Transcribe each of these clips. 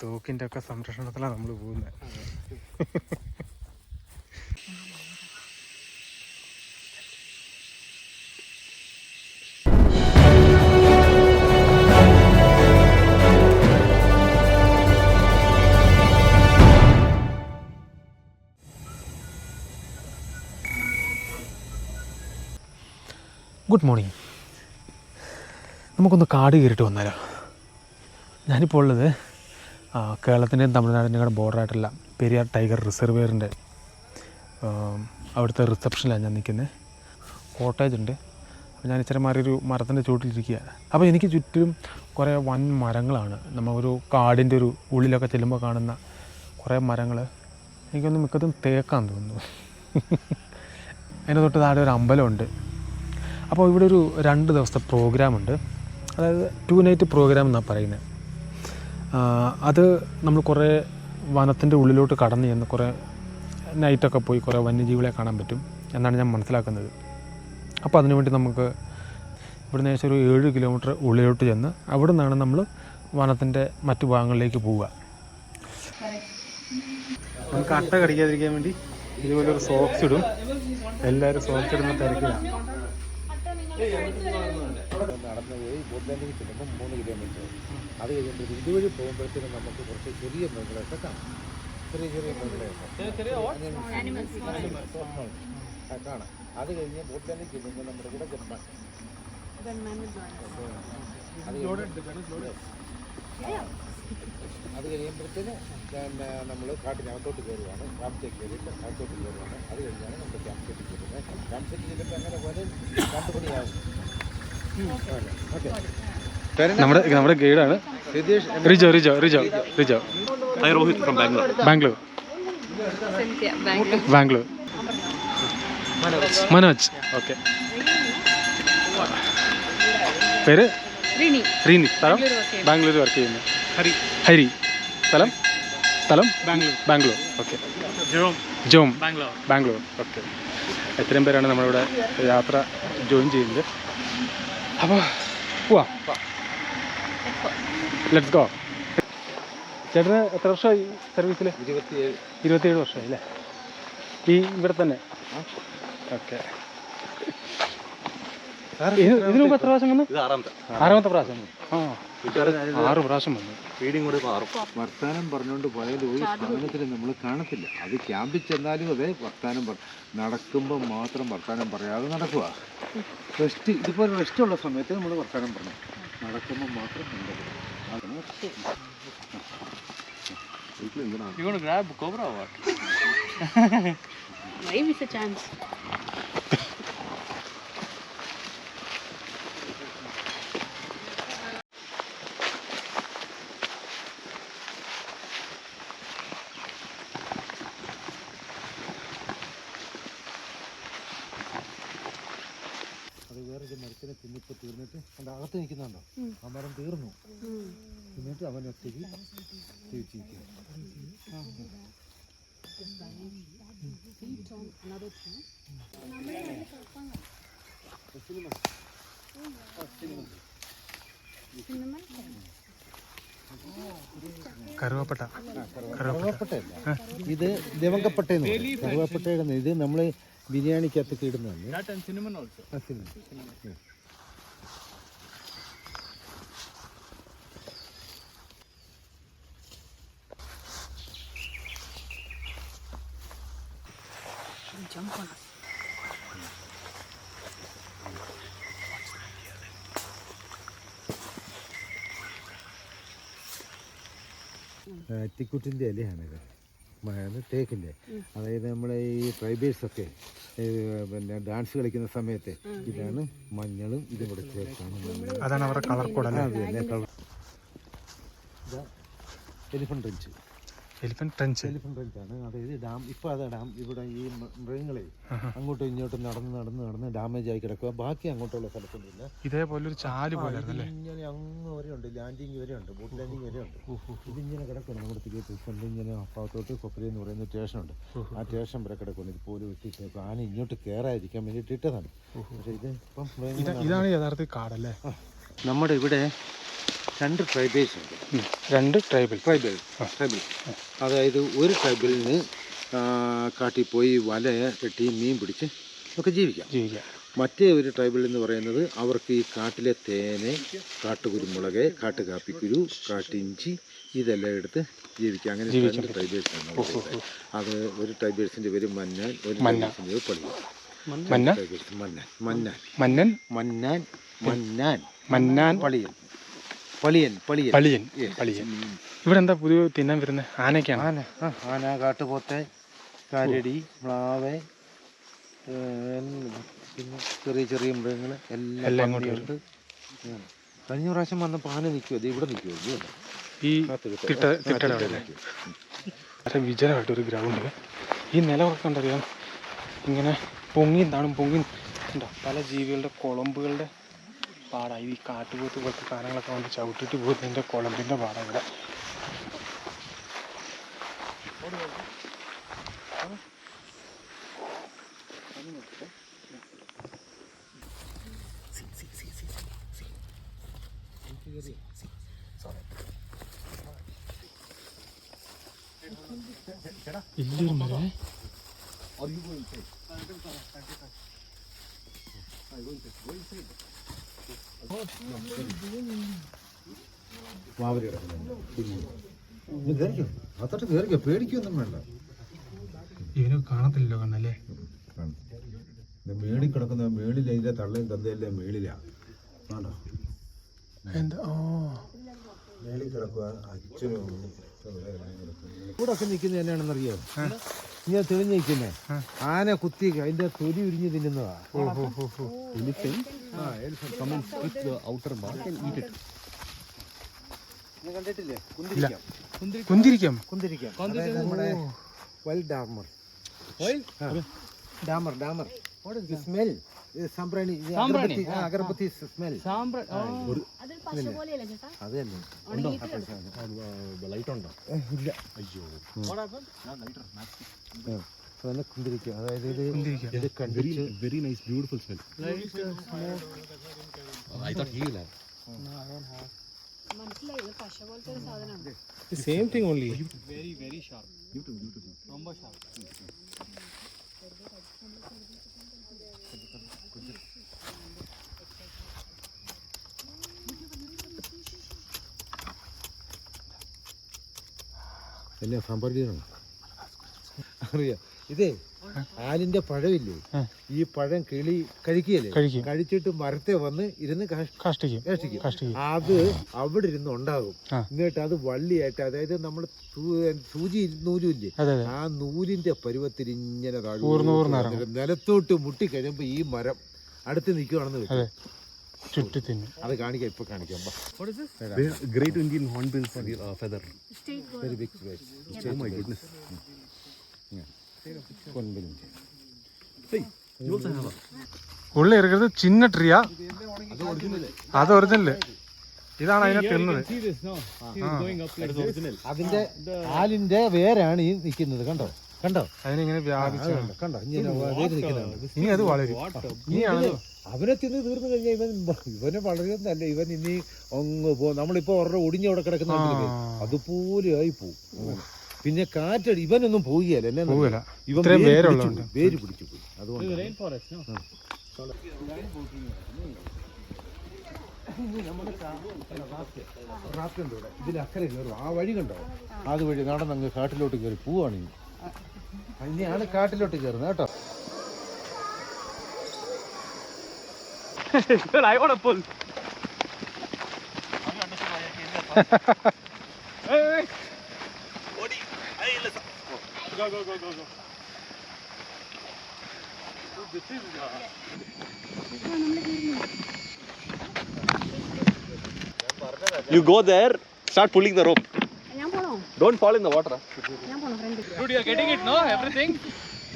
തോക്കിൻ്റെ ഒക്കെ സംരക്ഷണത്തിലാണ് നമ്മൾ പോകുന്നത്. Good morning. നമുക്കൊന്ന് കാട് കയറിയിട്ട് വന്നാലോ. ഞാനിപ്പോൾ ഉള്ളത് കേരളത്തിൻ്റെയും തമിഴ്നാടിൻ്റെയും കൂടെ ബോർഡറായിട്ടുള്ള പെരിയാർ ടൈഗർ റിസർവേറിൻ്റെ അവിടുത്തെ റിസപ്ഷനിലാണ് ഞാൻ നിൽക്കുന്നത്. കോട്ടേജ് ഉണ്ട്. അപ്പോൾ ഞാൻ ഇച്ചിരി മാറിയൊരു മരത്തിൻ്റെ ചുവട്ടിലിരിക്കുകയാണ്. അപ്പോൾ എനിക്ക് ചുറ്റും കുറേ വൻ മരങ്ങളാണ്. നമ്മളൊരു കാടിൻ്റെ ഒരു ഉള്ളിലൊക്കെ ചെല്ലുമ്പോൾ കാണുന്ന കുറേ മരങ്ങൾ. എനിക്കൊന്ന് മിക്കതും തേക്കാന്ന് തോന്നുന്നു. അതിന് തൊട്ട് താഴെ ഒരു അമ്പലമുണ്ട്. അപ്പോൾ ഇവിടെ ഒരു 2 ദിവസത്തെ പ്രോഗ്രാമുണ്ട്. അതായത് 2 നൈറ്റ് പ്രോഗ്രാം എന്നാണ് പറയുന്നത്. അത് നമ്മൾ കുറേ വനത്തിൻ്റെ ഉള്ളിലോട്ട് കടന്ന് ചെന്ന് കുറേ നൈറ്റൊക്കെ പോയി കുറേ വന്യജീവികളെ കാണാൻ പറ്റും എന്നാണ് ഞാൻ മനസ്സിലാക്കുന്നത്. അപ്പോൾ അതിനുവേണ്ടി നമുക്ക് ഇവിടുന്ന് ഏകദേശം ഒരു 7 കിലോമീറ്റർ ഉള്ളിലോട്ട് ചെന്ന് അവിടെ നിന്നാണ് നമ്മൾ വനത്തിൻ്റെ മറ്റു ഭാഗങ്ങളിലേക്ക് പോവുക. നമുക്ക് അട്ട കടിക്കാതിരിക്കാൻ വേണ്ടി ഇതുപോലൊരു സോക്സ് ഇടും. എല്ലാവരും സോക്സ് ഇടുന്ന തിരക്കിലാണ്. നടന്നു പോയി ബോട്ട് ലാൻഡിങ് ചെല്ലുമ്പോൾ 3 കിലോമീറ്റർ. അത് കഴിയുമ്പോൾ ഇതുവഴി പോകുമ്പോഴത്തേനും നമുക്ക് കുറച്ച് ചെറിയ മൃഗങ്ങളൊക്കെ കാണാം. ചെറിയ മൃഗങ്ങളെയൊക്കെ കാണാം. അത് കഴിഞ്ഞ് ബോട്ട് ലാൻഡിങ് ചെല്ലുമ്പോൾ നമ്മുടെ കൂടെ ജപ്പാൻ അത് കഴിയുമ്പോഴത്തേന് പിന്നെ നമ്മൾ കാട്ടിനകത്തോട്ട് കയറുകയാണ്. ക്യാമ്പ് സെറ്റ് കയറിയിട്ട് അകത്തോട്ട് കയറുകയാണ്. അത് കഴിഞ്ഞാണ് നമ്മൾ ക്യാമ്പ് സെറ്റ് ചെല്ലുന്നത്. ക്യാമ്പ് സെറ്റ് ചെല്ലുമ്പോൾ അങ്ങനെ പോലെ 2 മണിയാകും. നമ്മുടെ ഗൈഡാണ് Rijo. Rohit from Bangalore. Bangalore. Manoj. Okay. പേര് റീനി. സ്ഥലം ബാംഗ്ലൂർ വർക്ക് ചെയ്യുന്നു. ഹരി. സ്ഥലം ബാംഗ്ലൂർ. ഓക്കെ. ജോം ബാംഗ്ലൂർ. ഓക്കെ. എത്രയും പേരാണ് നമ്മളിവിടെ യാത്ര ജോയിൻ ചെയ്യുന്നത്. അപ്പോൾ പോവാം. Let's go. ചേട്ടന് എത്ര വർഷമായി സർവീസിൽ? 27 വർഷമായി അല്ലേ? ഇവിടെ തന്നെ. ഓക്കെ. ഇതിനു മുമ്പ് എത്ര പ്രാവശ്യം വന്നു? 6ാമത്തെ പ്രാവശ്യം. 6 പ്രാവശ്യം വന്നു. ഫീഡിങ് കൂടെ വർത്താനം പറഞ്ഞുകൊണ്ട് പോയാലും ഒരു സാധനത്തിൽ നമ്മൾ കാണത്തില്ല. അത് ക്യാമ്പിൽ ചെന്നാലും അതെ വർത്താനം നടക്കുമ്പോൾ മാത്രം വർത്താനം പറയാതെ നടക്കുക. റെസ്റ്റ് ഇതുപോലെ റെസ്റ്റുള്ള സമയത്ത് നമ്മൾ വർത്താനം പറഞ്ഞു, നടക്കുമ്പോൾ മാത്രം You want to grab cobra or what? Why miss a chance? അത് വേറൊരു മരത്തിനെ പിന്നിപ്പോൾ തീർന്നിട്ട് അതിൻ്റെ അകത്ത് നിൽക്കുന്നുണ്ടോ? ആ മരം തീർന്നു. എന്നിട്ട് അവൻ ഒറ്റയ്ക്ക് തിരിച്ചിരിക്കുക. കറുവപ്പട്ടയല്ല, ഇത് ദിവങ്കപ്പട്ടയെന്ന് പറയും. കറുവപ്പട്ടയുടെ ഇത് നമ്മൾ ബിരിയാണിക്കകത്തൊക്കെ ഇടുന്നതാണ്. Jump on us. അറ്റിക്കുട്ടിൻ്റെ ഇലയാണിത്. തേക്കിൻ്റെ. അതായത് നമ്മളെ ഈ ട്രൈബേഴ്സൊക്കെ പിന്നെ ഡാൻസ് കളിക്കുന്ന സമയത്ത് ഇതാണ് മഞ്ഞളും ഇതും കൂടെ ചേർത്താണ്. അതാണ് അവരുടെ കളർ കോഡ് അല്ലേ? അത് തന്നെ കളർ. എലിഫന്റ് ട്രെഞ്ചാണ്. അതായത് ഡാം. ഇപ്പോൾ അത് ഡാം ഇവിടെ ഈ മൃഗങ്ങളെ അങ്ങോട്ടും ഇങ്ങോട്ടും നടന്ന് ഡാമേജ് ആയി കിടക്കുക. ബാക്കി അങ്ങോട്ടുള്ള സ്ഥലത്തൊന്നുമില്ല. ഇതേപോലെ ഒരു ചാല് പോലെ ഇങ്ങനെ അങ്ങ് വരെയുണ്ട്, ലാൻഡിങ് വരെയുണ്ട്, ബോട്ട് ലാൻഡിങ് വരെയുണ്ട്. ഇതിങ്ങനെ കിടക്കണം. നമ്മുടെ തിരികെ ഇങ്ങനെ അപ്പാത്തോട്ട് കൊപ്പരി എന്ന് പറയുന്ന സ്റ്റേഷനുണ്ട്. ആ സ്റ്റേഷൻ വരെ കിടക്കണം. ഇതുപോലെ വെട്ടിയിട്ട് ആന ഇങ്ങോട്ട് കയറാതിരിക്കാൻ വേണ്ടിയിട്ട് ഇട്ടതാണ്. പക്ഷേ ഇത് ഇപ്പം ഇതാണ് യഥാർത്ഥ കാടല്ലേ? നമ്മുടെ ഇവിടെ 2 ട്രൈബേഴ്സ് ഉണ്ട്. 2 ട്രൈബൽ. അതായത് ഒരു ട്രൈബലിന് കാട്ടിൽ പോയി വല കെട്ടി മീൻ പിടിച്ച് ഒക്കെ ജീവിക്കാം. മറ്റേ ഒരു ട്രൈബൽ എന്ന് പറയുന്നത് അവർക്ക് ഈ കാട്ടിലെ തേന്, കാട്ടുകുരുമുളക്, കാട്ടുകാപ്പിക്കുരു, കാട്ടിഞ്ചി ഇതെല്ലാം എടുത്ത് ജീവിക്കാം. അങ്ങനെ 2 ട്രൈബേഴ്സാണ്. അത് ഒരു ട്രൈബേഴ്സിൻ്റെ പേര് മന്നാൻ, ഒരു ട്രൈബേഴ്സിൻ്റെ പേര് പളിയൻ. ഇവിടെ എന്താ പുതിയ തിന്നാൻ വരുന്നത്? ആനയ്ക്കാണ്. ആന, കാട്ടുപോത്ത്, കാരടി, മ്ലാവ്, പിന്നെ ചെറിയ മൃഗങ്ങൾ എല്ലാം ഉണ്ട്. കഴിഞ്ഞ പ്രാവശ്യം വന്നപ്പോൾ ആന നിൽക്കുമോ? അത് ഇവിടെ നിൽക്കുമോ? ഈ വിജനമായിട്ടൊരു ഗ്രൗണ്ട്. ഈ നിലമൊക്കെ കണ്ടറിയാം, ഇങ്ങനെ പൊങ്ങിയും താണും ഉണ്ടോ പല ജീവികളുടെ കുളമ്പുകളുടെ പാടായി. ഈ കാട്ടുപോത്ത് പോലത്തെ സാധനങ്ങളൊക്കെ വന്ന് ചവിട്ടിട്ട് പോകുന്നതിൻ്റെ കുളമ്പിൻ്റെ പാടാണ് ഇവിടെ. വലിയൊരു മരം. പേടിക്കൊന്നും വേണ്ട. ഇവന് കാണത്തില്ലല്ലോ കണ്ണല്ലേ. മേളിൽ കിടക്കുന്ന മേളിൽ അതിന്റെ തള്ളയും തന്തയല്ലേ മേളിലാ. എന്താ മേളിൽ കിടക്കുക അച്ഛനും ഇവിടെ ഒക്കെ നിൽക്കുന്നത് എന്നാണെന്നറിയോ? ഇങ്ങനെ തെളിഞ്ഞ് നിൽക്കുന്നേ ആന കുത്തി അതിന്റെ തൊലി ഉരിഞ്ഞ് തിന്നുന്നതാ. കണ്ടിട്ടില്ലേ? കുന്തിരിക്കം. നമ്മുടെ വൈൽഡ് ഡാമർ. സ്മെൽ സാമ്പ്രാണി, അഗർബത്തി സ്മെൽ. അത് തന്നെ. ലൈറ്റ് ഉണ്ടോ? ഇല്ല. അയ്യോ, കുന്തിരിക്കം. അതായത് ഇത് കണ്ടിട്ട് very nice beautiful smell. Same thing only. very sharp. ரொம்ப sharp. എന്നെ സാമ്പാറിയാണ് അറിയാം. ഇതേ ആലിന്റെ പഴമില്ലേ, ഈ പഴം കിളി കഴിക്കുകയല്ലേ, കഴിച്ചിട്ട് മരത്തെ വന്ന് ഇരുന്ന് കാഷ്ടിക്കും. അത് അവിടെ ഇരുന്ന് ഉണ്ടാകും. എന്നിട്ട് അത് വള്ളിയായിട്ട്, അതായത് നമ്മൾ സൂചി നൂലില്ലേ, ആ നൂലിന്റെ പരുവത്തിൽ ഇങ്ങനെ നിലത്തോട്ട് മുട്ടി കഴിയുമ്പോ ഈ മരം അടുത്ത് നിൽക്കുവാണെന്ന് വെച്ചു അത് കാണിക്കാം. ഇപ്പൊ കാണിക്കാം. Great Indian hornbill feather. Very big bird. Oh my goodness. ഉള്ളിൽ ഇരിക്കുന്നത് ചിന്ന ട്രീയാ, അത് ഒറിജിനല്. ഇതാണ് അതിനെ തിന്നത്. അതിന്റെ ആലിന്റെ വേരാണ് ഈ നിൽക്കുന്നത്. കണ്ടോ അതിനിങ്ങനെ വ്യാപിച്ചു. കണ്ടോ വേര് നിൽക്കുന്നത്. ഇനി അത് വളരും. ഇനിയാണ് അവനെ തിന്ന് തീർന്നു കഴിഞ്ഞാൽ ഇവന് വളരുന്നല്ല. ഇവൻ ഇനി അങ്ങ് പോകും. നമ്മളിപ്പോ ഒരെണ്ണം ഒടിഞ്ഞവിടെ കിടക്കുന്ന അതുപോലെ ആയി പോവും. പിന്നെ കാറ്റടി ഇവനൊന്നും പോവുകയല്ല. ഇവൻ വേര് പിടിച്ചു പോയി. അതുകൊണ്ട് ഇതിൽ അക്കരെ കയറും. ആ വഴി കണ്ടോ? അതുവഴി നടന്നങ്ങ് കാട്ടിലോട്ട് കയറി പോവാണ്. ഇനിയാണ് കാട്ടിലോട്ട് കയറുന്നത് കേട്ടോ. I want to pull. Hey. Odi. Hey, listen. Go. This is You go there, start pulling the rope. Don't fall in the water. Dude, you are getting it, no? Everything?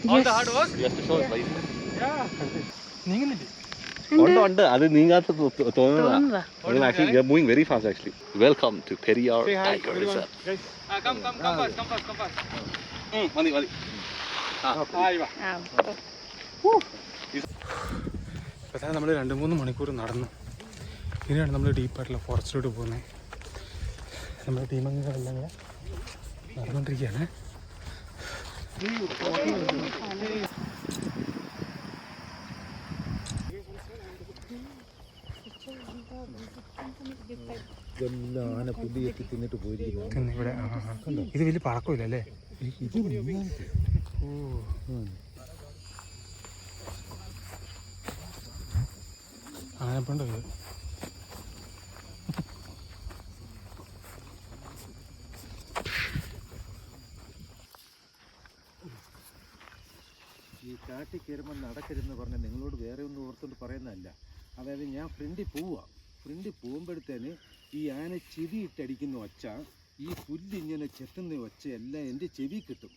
All the hard work? You have to show us. Yeah. നീങ്ങുന്നില്ലേ? ഉണ്ട്. അത് നീങ്ങാത്ത തോന്നുന്നതാ. Actually, we are moving very fast actually. Welcome to Periyar Tiger Reserve. Come fast. മതി. ഇപ്പം തന്നെ നമ്മൾ 2-3 മണിക്കൂർ നടന്നു. ഇനിയാണ് നമ്മൾ ഡീപ്പായിട്ടുള്ള ഫോറസ്റ്റിലോട്ട് പോകുന്നത്. നമ്മുടെ ടീമംഗങ്ങളെല്ലാം കൂടെ നടന്നുകൊണ്ടിരിക്കുകയാണ്. ഇതെല്ലാം ആന പുല്ലിയെത്തി തിന്നിട്ട് പോയിരിക്കുന്നു. ഇവിടെ ഇത് വലിയ പഴക്കമില്ല അല്ലേ? ഇത് ഓ ആനപ്പുണ്ടോ ഇത്? ഈ കാട്ടിൽ കയറുമ്പോൾ നടക്കരുതെന്ന് പറഞ്ഞാൽ നിങ്ങളോട് വേറെ ഒന്നും ഓർത്തുകൊണ്ട് പറയുന്നതല്ല. അതായത് ഞാൻ ഫ്രണ്ടിൽ പോകുമ്പോഴത്തേന് ഈ ആന ചെവിയിട്ടടിക്കുന്ന ഒച്ച, ഈ പുല്ലിങ്ങനെ ചെത്തുന്ന ഒച്ച എല്ലാം എൻ്റെ ചെവി കിട്ടും.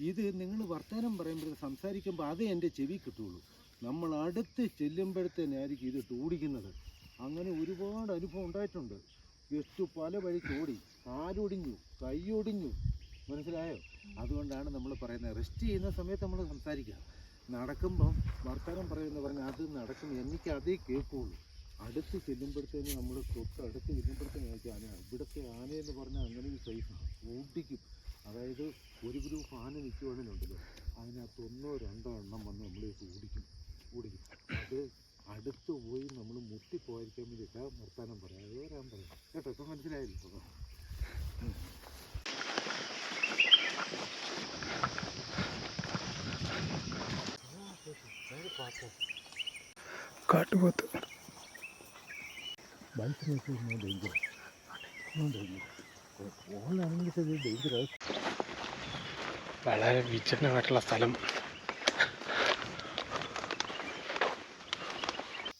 ഇത് നിങ്ങൾ വർത്തമാനം പറയുമ്പോൾ സംസാരിക്കുമ്പോൾ അതേ എൻ്റെ ചെവി കിട്ടുള്ളൂ. നമ്മൾ അടുത്ത് ചെല്ലുമ്പോഴത്തേനായിരിക്കും ഇത് ഓടിക്കുന്നത്. അങ്ങനെ ഒരുപാട് അനുഭവം ഉണ്ടായിട്ടുണ്ട്. ജസ്റ്റ് പല വഴിക്ക് ഓടി, കാലൊടിഞ്ഞു, കൈയൊടിഞ്ഞു, മനസ്സിലായോ? അതുകൊണ്ടാണ് നമ്മൾ പറയുന്നത് റെസ്റ്റ് ചെയ്യുന്ന സമയത്ത് നമ്മൾ സംസാരിക്കുക. നടക്കുമ്പം വർത്തമാനം പറയുമെന്ന് പറഞ്ഞാൽ അത് നടക്കും, എനിക്ക് അതേ കേൾക്കുള്ളൂ. അടുത്ത് ചെല്ലുമ്പോഴത്തേന് നമ്മൾ തൊട്ടടുത്ത് ചെല്ലുമ്പോഴത്തേന് ആന, ഇവിടുത്തെ ആനയെന്ന് പറഞ്ഞാൽ അങ്ങനെ ഒരു സൈസാണ്, ഓടിക്കും. അതായത് ഒരു ഗ്രൂപ്പ് ആന നിൽക്കുവാണെന്നുണ്ടല്ലോ, അതിനകത്ത് 1 2 എണ്ണം വന്ന് നമ്മളെ ഓടിക്കും. അത് അടുത്ത് പോയി നമ്മൾ മുട്ടിപ്പോയിരിക്കാൻ വേണ്ടിയിട്ടാ വർത്താനം പറയാം, അത് വരാൻ പറയാം കേട്ടോ. ഇപ്പം മനസ്സിലായില്ലോ? കാട്ടുപോത്ത് വളരെ വിജനമായിട്ടുള്ള സ്ഥലം.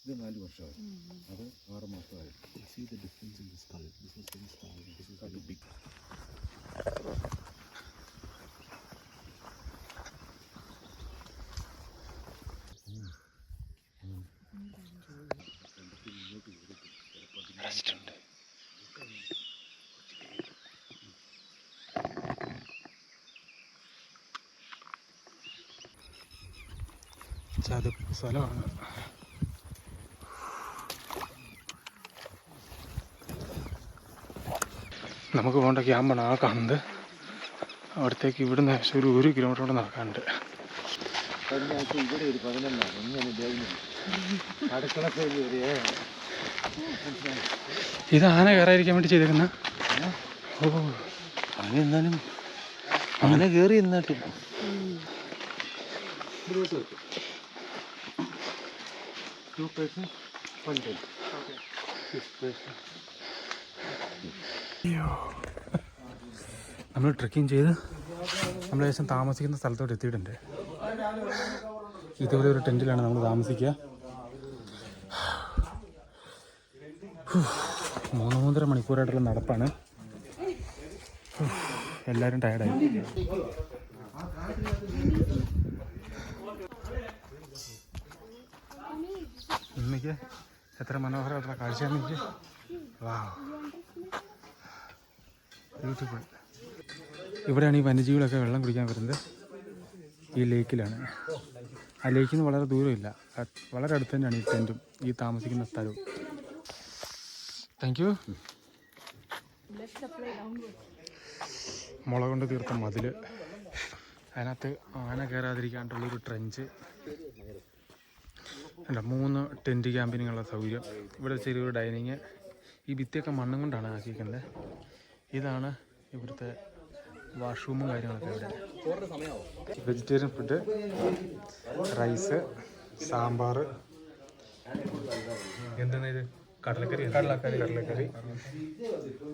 ഇത് 4 വർഷമായി, അത് 6 മാസമായി. ചതുപ്പ് സ്ഥലമാണ്. നമുക്ക് പോകേണ്ട ക്യാമ്പാണ് ആ കാണുന്നത്. അവിടത്തേക്ക് ഇവിടുന്ന് ഏകദേശം ഒരു 1 കിലോമീറ്റർ കൂടെ നടക്കാനുണ്ട്. ഇവിടെ ഒരു 11 ഇങ്ങനെ അടുക്കള ഇത് ആന കയറാതിരിക്കാൻ വേണ്ടി ചെയ്തേക്കുന്ന. ഓ ആന എന്നാലും ആന കയറി എന്നിട്ട് നമ്മൾ ട്രെക്കിങ് ചെയ്ത് നമ്മൾ ഏകദേശം താമസിക്കുന്ന സ്ഥലത്തോട്ട് എത്തിയിട്ടുണ്ട്. ഇതുപോലെ ഒരു ടെൻറ്റിലാണ് നമ്മൾ താമസിക്കുക. 3-3.5 മണിക്കൂറായിട്ടുള്ള നടപ്പാണ്. എല്ലാവരും ടയർഡായി. ഇന്നേക്ക് എത്ര മനോഹരമായിട്ടുള്ള കാഴ്ചയാണ് എനിക്ക്. വാ, ബ്യൂട്ടിഫുൾ. ഇവിടെയാണ് ഈ വന്യജീവികളൊക്കെ വെള്ളം കുടിക്കാൻ വരുന്നത്. ഈ ലേക്കിലാണ്. ആ ലേക്കിൽ നിന്ന് വളരെ ദൂരമില്ല, വളരെ അടുത്ത് തന്നെയാണ് ഈ ടെൻറ്റും ഈ താമസിക്കുന്ന സ്ഥലവും. Thank you. മുള കൊണ്ട് തീർത്ത മതിൽ, അതിനകത്ത് ആന കയറാതിരിക്കാണ്ടുള്ളൊരു ട്രെഞ്ച്, 3 ടെൻറ്റ് ക്യാമ്പിനുള്ള സൗകര്യം, ഇവിടെ ചെറിയൊരു ഡൈനിങ്. ഈ ഭിത്തിയൊക്കെ മണ്ണും കൊണ്ടാണ് ആക്കിയിരിക്കുന്നത്. ഇതാണ് ഇവിടുത്തെ വാഷ്റൂമും കാര്യങ്ങളൊക്കെ. ഇവിടെ വെജിറ്റേറിയൻ ഫുഡ്, റൈസ്, സാമ്പാർ, എന്താണ് ഇത്, കടലക്കറി,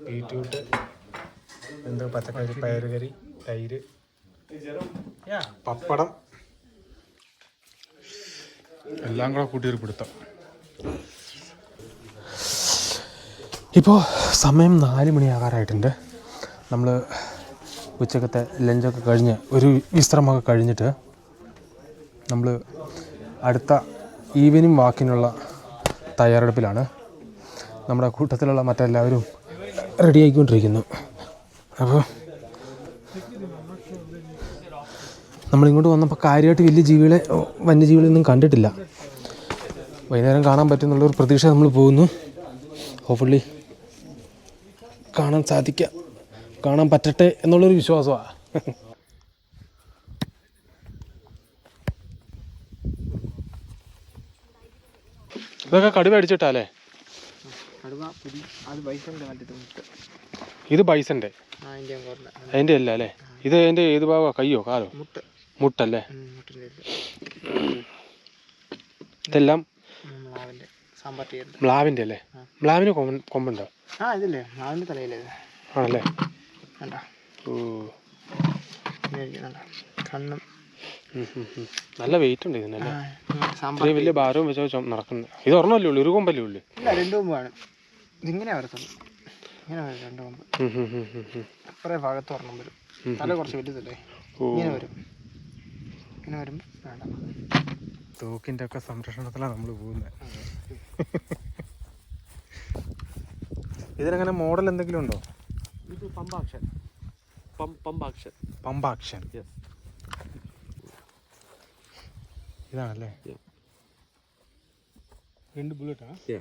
ബീറ്റ്റൂട്ട്, എന്തോ പച്ചക്കറി, പയറുകറി, തൈര്, പപ്പടം, എല്ലാം കൂടെ കൂട്ടിയൊരു പിടുത്തം. ഇപ്പോൾ സമയം 4 മണിയാകാറായിട്ടുണ്ട്. നമ്മൾ ഉച്ചക്കത്തെ ലഞ്ചൊക്കെ കഴിഞ്ഞ് ഒരു വിശ്രമമൊക്കെ കഴിഞ്ഞിട്ട് നമ്മൾ അടുത്ത ഈവനിങ് വാക്കിനുള്ള തയ്യാറെടുപ്പിലാണ്. നമ്മുടെ കൂട്ടത്തിലുള്ള മറ്റെല്ലാവരും റെഡിയായിക്കൊണ്ടിരിക്കുന്നു. അപ്പോൾ നമ്മളിങ്ങോട്ട് വന്നപ്പോൾ കാര്യമായിട്ട് വലിയ വന്യജീവികളൊന്നും കണ്ടിട്ടില്ല. വൈകുന്നേരം കാണാൻ പറ്റുമെന്നുള്ളൊരു പ്രതീക്ഷ നമ്മൾ പോകുന്നു. ഹോപ്പ്ഫുള്ളി കാണാൻ പറ്റട്ടെ എന്നുള്ളൊരു വിശ്വാസമാണ്. ഇതൊക്കെ കടുവ അടിച്ചിട്ടല്ലേ? ഇത് ബൈസന്റെ അതിൻ്റെ അല്ല അല്ലേ? ഇത് അതിൻ്റെ ഏത് ഭാഗമാണ്? കയ്യോ കാലോ? മുട്ടല്ലേ? ഇതെല്ലാം മ്ലാവിൻ്റെ അല്ലേ? മ്ലാവിന് കൊമ്പുണ്ടോ? ആണല്ലേ? ഓ, കണ്ണും നല്ല വെയിറ്റ് ഉണ്ട് ഇതിനല്ലേ? ഇത്രയും വലിയ ഭാരവും വെച്ചോ നടക്കുന്നത്. ഇത് ഒരെണ്ണമല്ലേ ഉള്ളൂ? ഒരു കൊമ്പല്ലേ ഉള്ളൂ? ഇല്ല, 2 കൊമ്പാണ്. ഇതിങ്ങനെ വരത്തുള്ളൂ. ഇങ്ങനെ വരും 2 കൊമ്പ്. അപ്പറേ ഭാഗത്ത് ഒരെണ്ണം വരും. തല കുറച്ച് വലുതല്ലേ? ഇങ്ങനെ വരും. ഇങ്ങനെ വരും. വേണ്ട, തോക്കിൻ്റെ ഒക്കെ സംരക്ഷണത്തിലാണ് നമ്മൾ പോകുന്നത്. ഇതിനങ്ങനെ മോഡൽ എന്തെങ്കിലും ഉണ്ടോ? ഇത് പമ്പാക്ഷൻ. പമ്പാക്ഷൻ ഇതാണല്ലേ?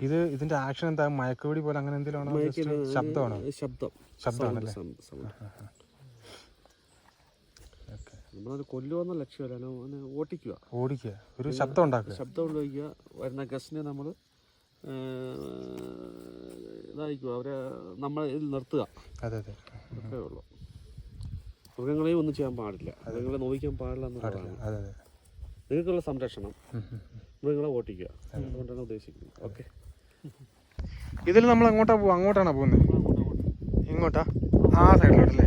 ഇത് ഇതിന്റെ ആക്ഷൻ എന്താ? മയക്കുവെടി പോലെ അങ്ങനെ എന്തെങ്കിലും ആണോ? ശബ്ദമാണോ? ശബ്ദമാണല്ലേ? നമ്മളത് കൊല്ലുവെന്ന ലക്ഷ്യമല്ല, ഓടിക്കുക, ഒരു ശബ്ദം ഉണ്ടാക്കുക. ശബ്ദം ഉണ്ടാക്കുക. വരുന്ന ഗസ്റ്റിനെ നമ്മൾ ഇതായിരിക്കും, അവരെ നമ്മൾ ഇതിൽ നിർത്തുക. അതെ അതെ, അത്രേ ഉള്ളൂ. മൃഗങ്ങളെയും ഒന്നും ചെയ്യാൻ പാടില്ല, മൃഗങ്ങളെ നോവിക്കാൻ പാടില്ല എന്നുള്ളതാണ്. അതെ അതെ, നിങ്ങൾക്കുള്ള സംരക്ഷണം, മൃഗങ്ങളെ ഓട്ടിക്കുക, അതുകൊണ്ടാണ് ഉദ്ദേശിക്കുന്നത്. ഓക്കെ, ഇതിൽ നമ്മൾ അങ്ങോട്ടാ പോകുക? അങ്ങോട്ടാണോ പോകുന്നത്? ഇങ്ങോട്ടാ? ആ സൈഡിലോട്ടല്ലേ?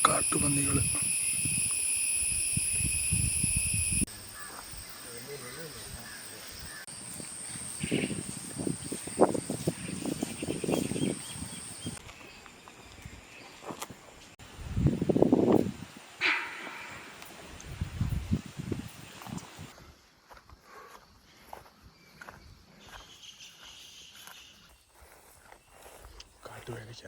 കാട്ടുപന്നികൾ. കാട്ടുവേലിക്ക.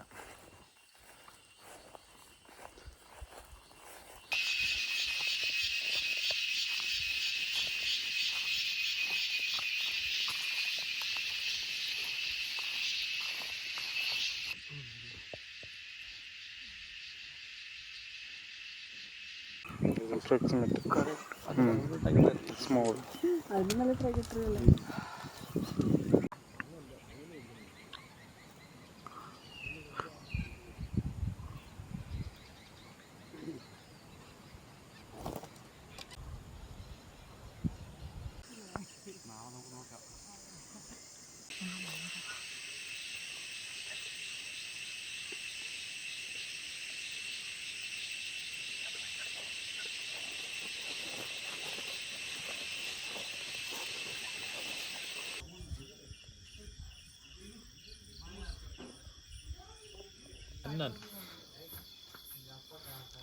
സ്മോൾ.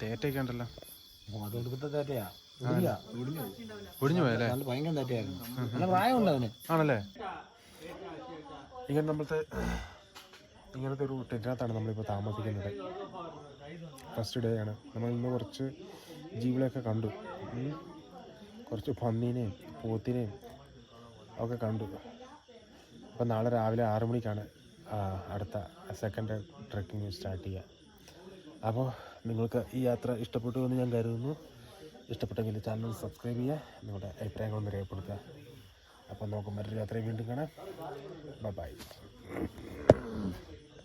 തേറ്റയൊക്കെ ഉണ്ടല്ലോ. ഒടിഞ്ഞു പോയല്ലേ? ആണല്ലേ? ഇങ്ങനത്തെ ഒരു ടെൻറ്റിനകത്താണ് നമ്മളിപ്പോൾ താമസിക്കുന്നത്. ഫസ്റ്റ് ഡേ ആണ്. നമ്മൾ ഇന്ന് കുറച്ച് ജീവികളെയൊക്കെ കണ്ടു. കുറച്ച് പന്നീനെയും പോത്തിനെയും ഒക്കെ കണ്ടു. അപ്പോൾ നാളെ രാവിലെ 6 മണിക്കാണ് അടുത്ത സെക്കൻഡ് ട്രെക്കിങ് സ്റ്റാർട്ട് ചെയ്യുക. അപ്പോൾ നിങ്ങൾക്ക് ഈ യാത്ര ഇഷ്ടപ്പെട്ടു എന്ന് ഞാൻ കരുതുന്നു. ഇഷ്ടപ്പെട്ടെങ്കിൽ ചാനൽ സബ്സ്ക്രൈബ് ചെയ്യുക, നിങ്ങളുടെ അഭിപ്രായങ്ങളൊന്ന് രേഖപ്പെടുത്തുക. അപ്പോൾ നമുക്ക് മറ്റൊരു യാത്രയെ വീണ്ടും കാണാം. ബൈ.